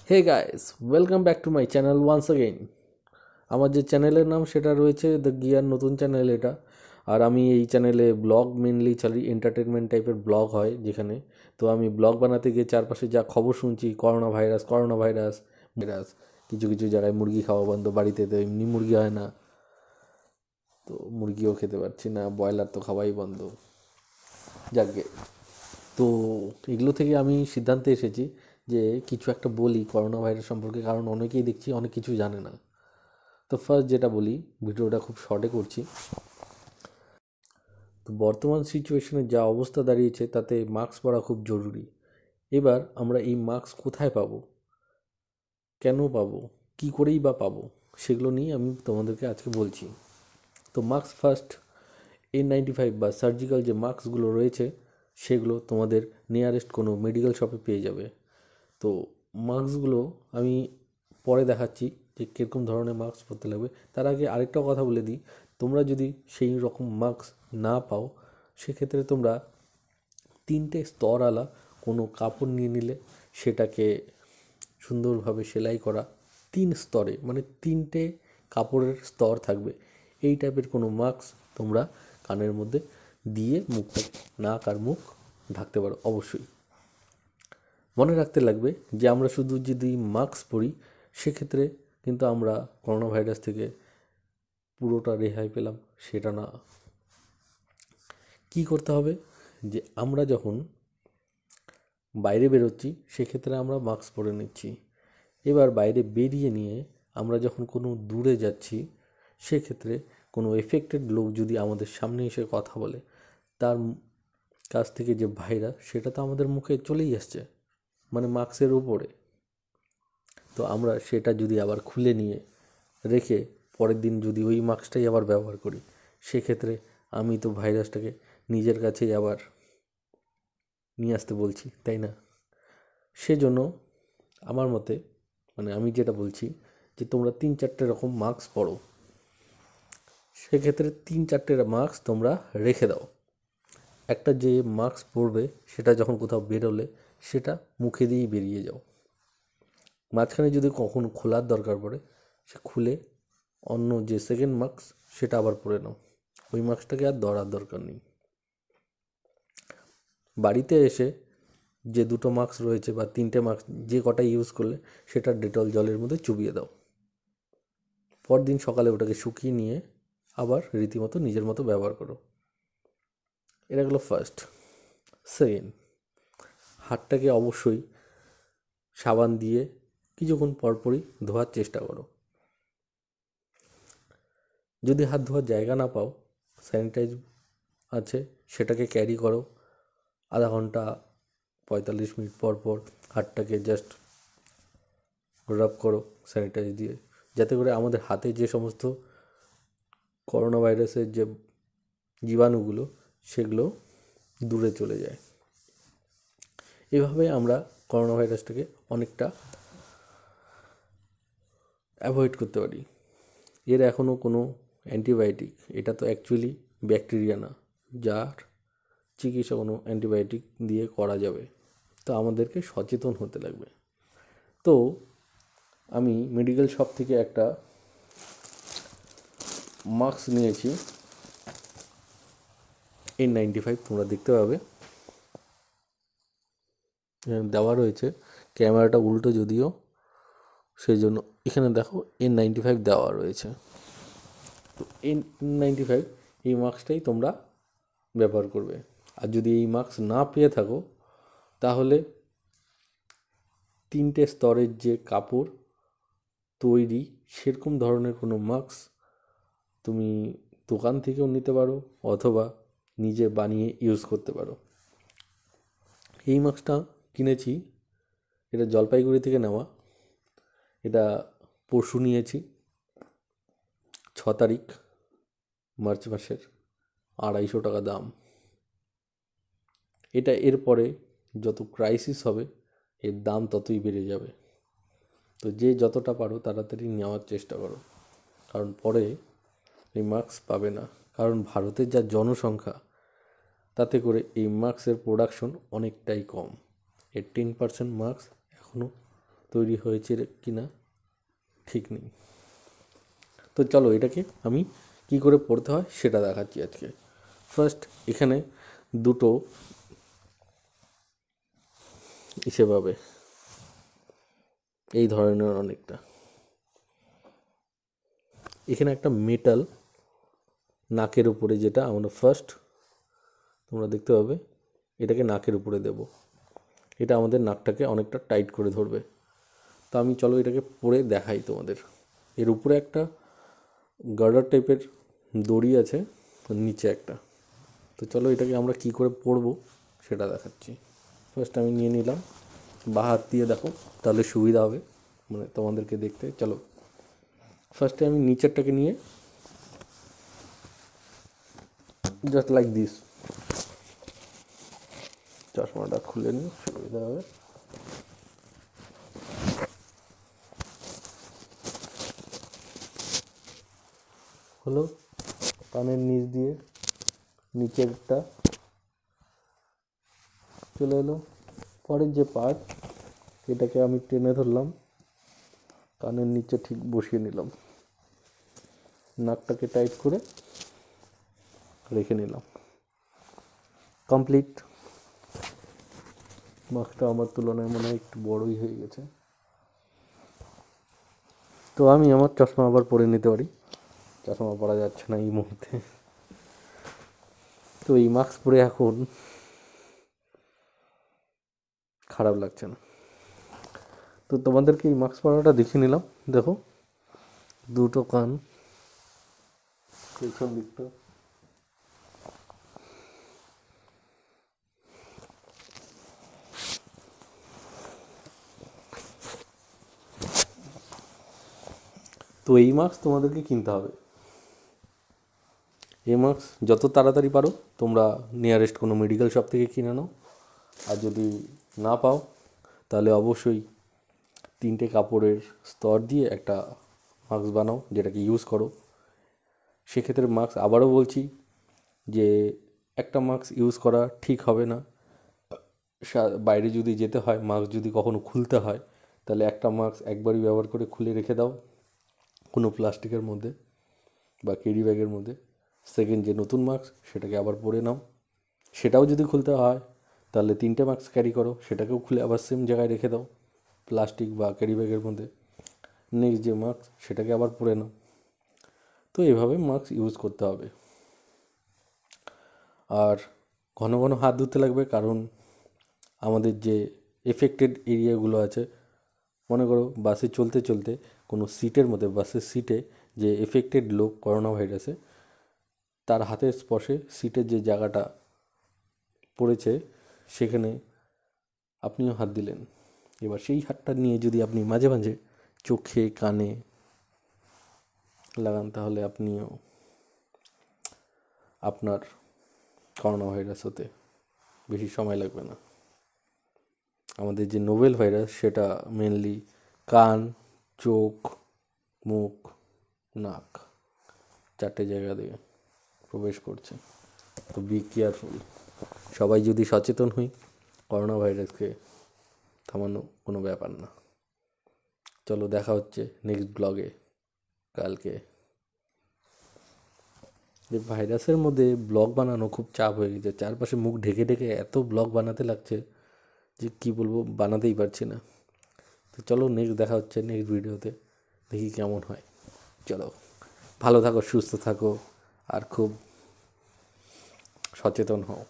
Hey guys, welcome back to my channel once again. আমার যে চ্যানেলের নাম সেটা রয়েছে দ্য গিয়ার, নতুন চ্যানেল এটা। আর আমি এই চ্যানেলে ব্লগ মেনলি চালি, এন্টারটেনমেন্ট টাইপের ব্লগ হয় যেখানে। তো আমি ব্লগ বানাতে গিয়ে চারপাশে যা খবর শুনছি, করোনা ভাইরাস কিছু কিছু জায়গায় মুরগি খাওয়া বন্ধ, বাড়িতে তো এমনি মুরগি হয় না, তো মুরগিও খেতে পারছি না, ব্রয়লার তো খাওয়াই বন্ধ। যাকে তো এগুলো থেকে আমি সিদ্ধান্তে এসেছি যে কিছু একটা বলি করোনা ভাইরাস সম্পর্কে, কারণ অনেকেই দেখছি অনেক কিছু জানে না। তো ফার্স্ট যেটা বলি, ভিডিওটা খুব শর্টে করছি। তো বর্তমান সিচুয়েশনে যা অবস্থা দাঁড়িয়েছে তাতে মাস্ক পরা খুব জরুরি। এবার আমরা এই মাস্ক কোথায় পাবো, কেন পাবো, কি করেই বা পাবো, সেগুলো নিয়ে আমি তোমাদেরকে আজকে বলছি। তো মাস্ক ফার্স্ট, N95 বা সার্জিক্যাল যে মাস্কগুলো রয়েছে সেগুলো তোমাদের নিয়ারেস্ট কোনো মেডিকেল শপে পেয়ে যাবে। তো মাস্কগুলো আমি পরে দেখাচ্ছি যে কীরকম ধরনের মাস্ক পরতে লাগবে। তার আগে আরেকটাও কথা বলে দিই, তোমরা যদি সেই রকম মাস্ক না পাও সেক্ষেত্রে তোমরা 3টে স্তরওয়ালা কোনো কাপড় নিয়ে নিলে, সেটাকে সুন্দরভাবে সেলাই করা 3 স্তরে, মানে 3টে কাপড়ের স্তর থাকবে, এই টাইপের কোনো মাস্ক তোমরা কানের মধ্যে দিয়ে মুখটা, নাক আর মুখ ঢাকতে পারো। অবশ্যই মনে রাখতে লাগবে যে আমরা শুধু যদি মাস্ক পরি সেক্ষেত্রে কিন্তু আমরা করোনা ভাইরাস থেকে পুরোটা রেহাই পেলাম সেটা না। কি করতে হবে, যে আমরা যখন বাইরে বেরোচ্ছি সেক্ষেত্রে আমরা মাস্ক পরে নিচ্ছি। এবার বাইরে বেরিয়ে নিয়ে আমরা যখন কোনো দূরে যাচ্ছি সেক্ষেত্রে কোনো এফেক্টেড লোক যদি আমাদের সামনে এসে কথা বলে, তার কাছ থেকে যে ভাইরাস সেটা তো আমাদের মুখে চলেই আসছে, মানে মাস্কের উপরে। তো আমরা সেটা যদি আবার খুলে নিয়ে রেখে পরের দিন যদি ওই মাস্কটাই আবার ব্যবহার করি, সেক্ষেত্রে আমি তো ভাইরাসটাকে নিজের কাছেই আবার নিয়ে আসতে বলছি, তাই না? সেজন্য আমার মতে, মানে আমি যেটা বলছি, যে তোমরা 3-4টে রকম মাস্ক পরো। সেক্ষেত্রে 3-4টে মাস্ক তোমরা রেখে দাও। একটা যে মাস্ক পরবে সেটা যখন কোথাও বেরোলে সেটা মুখে দিয়েই বেরিয়ে যাও। মাঝখানে যদি কখনো খোলার দরকার পড়ে, সে খুলে অন্য যে সেকেন্ড মাস্ক সেটা আবার পরে নাও, ওই মাস্কটাকে আর ধরার দরকার নেই। বাড়িতে এসে যে 2টো মাস্ক রয়েছে বা 3টে মাস্ক যে কটা ইউজ করলে সেটা ডেটল জলের মধ্যে চুবিয়ে দাও। পরদিন সকালে ওটাকে শুকিয়ে নিয়ে আবার রীতিমতো নিজের মতো ব্যবহার করো। এটা গেলো ফার্স্ট। সেকেন্ড, হাতটাকে অবশ্যই সাবান দিয়ে কিছুক্ষণ পরপরই ধোয়ার চেষ্টা করো। যদি হাত ধোয়ার জায়গা না পাও, স্যানিটাইজ আছে সেটাকে ক্যারি করো। আধা ঘন্টা 45 মিনিট পর পর হাতটাকে জাস্ট রাব করো স্যানিটাইজ দিয়ে, যাতে করে আমাদের হাতে যে সমস্ত করোনা ভাইরাসের যে জীবাণুগুলো সেগুলো দূরে চলে যায়। এভাবে আমরা করোনা ভাইরাসটাকে অনেকটা অ্যাভয়েড করতে পারি। এর এখনও কোনো অ্যান্টিবায়োটিক, এটা তো অ্যাকচুয়ালি ব্যাকটেরিয়া না যার চিকিৎসা কোনো অ্যান্টিবায়োটিক দিয়ে করা যাবে। তো আমাদেরকে সচেতন হতে লাগবে। তো আমি মেডিকেল শপ থেকে একটা মাস্ক নিয়েছি, N95, তোমরা দেখতে পাবে দেওয়া রয়েছে, ক্যামেরাটা উল্টো যদিও, সেই জন্য এখানে দেখো N95 দেওয়া রয়েছে। তো N95 এই মাস্কটাই তোমরা ব্যবহার করবে। আর যদি এই মাস্ক না পেয়ে থাকো তাহলে 3টে স্তরের যে কাপড় তৈরি সেরকম ধরনের কোনো মাস্ক তুমি দোকান থেকেও নিতে পারো অথবা নিজে বানিয়ে ইউজ করতে পারো। এই মাস্কটা কিনেছি, এটা জলপাইগুড়ি থেকে নেওয়া। এটা পরশু নিয়েছি, 6 তারিখ মার্চ মাসের, 250 টাকা দাম। এটা এরপরে যত ক্রাইসিস হবে এর দাম ততই বেড়ে যাবে। তো যে যতটা পারো তাড়াতাড়ি নেওয়ার চেষ্টা করো, কারণ পরে এই মাস্ক পাবে না। কারণ ভারতের যা জনসংখ্যা, তাতে করে এই মাস্কের প্রোডাকশন অনেকটাই কম। এর 10% মাস্ক এখনও তৈরি হয়েছে কি না ঠিক নেই। তো চলো এটাকে আমি কি করে পড়তে হয় সেটা দেখাচ্ছি আজকে। ফার্স্ট এখানে দুটো হিসেবে এই ধরনের অনেকটা, এখানে একটা মেটাল নাকের উপরে, যেটা আমরা ফার্স্ট তোমরা দেখতে পাবে এটাকে নাকের উপরে দেব। এটা আমাদের নাকটাকে অনেকটা টাইট করে ধরবে। তো আমি চলো এটাকে পরে দেখাই তোমাদের। এর উপরে একটা গার্ডার টাইপের দড়ি আছে, নিচে একটা। তো চলো এটাকে আমরা কি করে পরবো সেটা দেখাচ্ছি। ফার্স্ট আমি নিয়ে নিলাম, বাঁ হাত দিয়ে দেখো তাহলে সুবিধা হবে মানে তোমাদেরকে দেখতে। চলো ফার্স্টে আমি নিচেরটাকে নিয়ে জাস্ট লাইক দিস, চশমাটা খুলে নিই সুবিধা হবে। হলো, কানের নিচ দিয়ে নিচেরটা চলে এলো। পরের যে পার্ট এটাকে আমি টেনে ধরলাম, কানের নিচে ঠিক বসিয়ে নিলাম, নাকটাকে টাইট করে রেখে নিলাম। কমপ্লিট। মাস্কটা আমার তুলনায় মনে হয় একটু বড়ই হয়ে গেছে, তো আমি আমার চশমা আবার পরে নিতে পারি। চশমা পরা যাচ্ছে না এই মুহূর্তে। তো এই মাস্ক পরে এখন খারাপ লাগছে না। তো তোমাদেরকে এই মাস্ক পরাটা দেখিয়ে নিলাম। দেখো দুটো কান, পেছন দিকটা তো এই মাস্ক তোমাদেরকে কিনতে হবে। এই মাস্ক যত তাড়াতাড়ি পারো তোমরা নিয়ারেস্ট কোনো মেডিকেল শপ থেকে কিনে নাও। আর যদি না পাও তাহলে অবশ্যই 3টে কাপড়ের স্তর দিয়ে একটা মাস্ক বানাও, যেটাকে ইউজ করো। সেক্ষেত্রে মাস্ক আবারও বলছি যে একটা মাস্ক ইউজ করা ঠিক হবে না। বাইরে যদি যেতে হয়, মাস্ক যদি কখনো খুলতে হয়, তাহলে একটা মাস্ক একবারই ব্যবহার করে খুলে রেখে দাও কোনো প্লাস্টিকের মধ্যে বা ক্যারি ব্যাগের মধ্যে। সেকেন্ড যে নতুন মাস্ক সেটাকে আবার পরে নাও। সেটাও যদি খুলতে হয় তাহলে 3টে মাস্ক ক্যারি করো, সেটাকেও খুলে আবার সেম জায়গায় রেখে দাও প্লাস্টিক বা ক্যারি ব্যাগের মধ্যে। নেক্সট যে মাস্ক সেটাকে আবার পরে নাও। তো এভাবে মাস্ক ইউজ করতে হবে। আর ঘন ঘন হাত ধুতে লাগবে, কারণ আমাদের যে এফেক্টেড এরিয়াগুলো আছে, মনে করো বাসে চলতে চলতে কোনো সিটের মধ্যে, বাসের সিটে যে এফেক্টেড লোক করোনা ভাইরাসে, তার হাতের স্পর্শে সিটের যে জায়গাটা পড়েছে সেখানে আপনিও হাত দিলেন। এবার সেই হাতটা নিয়ে যদি আপনি মাঝে মাঝে চোখে কানে লাগান তাহলে আপনিও আপনার করোনা ভাইরাস হতে বেশি সময় লাগবে না। আমাদের যে নোভেল ভাইরাস সেটা মেনলি কান, চোখ, মুখ, নাক 4টে জায়গা দিয়ে প্রবেশ করছে। তো বি কেয়ারফুল। সবাই যদি সচেতন হই, করোনা ভাইরাসকে থামানো কোনো ব্যাপার না। চলো দেখা হচ্ছে নেক্সট ব্লগে কালকে। যে ভাইরাসের মধ্যে ব্লগ বানানো খুব চাপ হয়ে গেছে, চারপাশে মুখ ঢেকে ঢেকে এত ব্লগ বানাতে লাগছে যে কী বলবো, বানাতেই পারছি না। তো চলো নেক্সট দেখা হচ্ছে নেক্সট ভিডিওতে, দেখি কেমন হয়। চলো ভালো থাকো, সুস্থ থাকো, আর খুব সচেতন হও।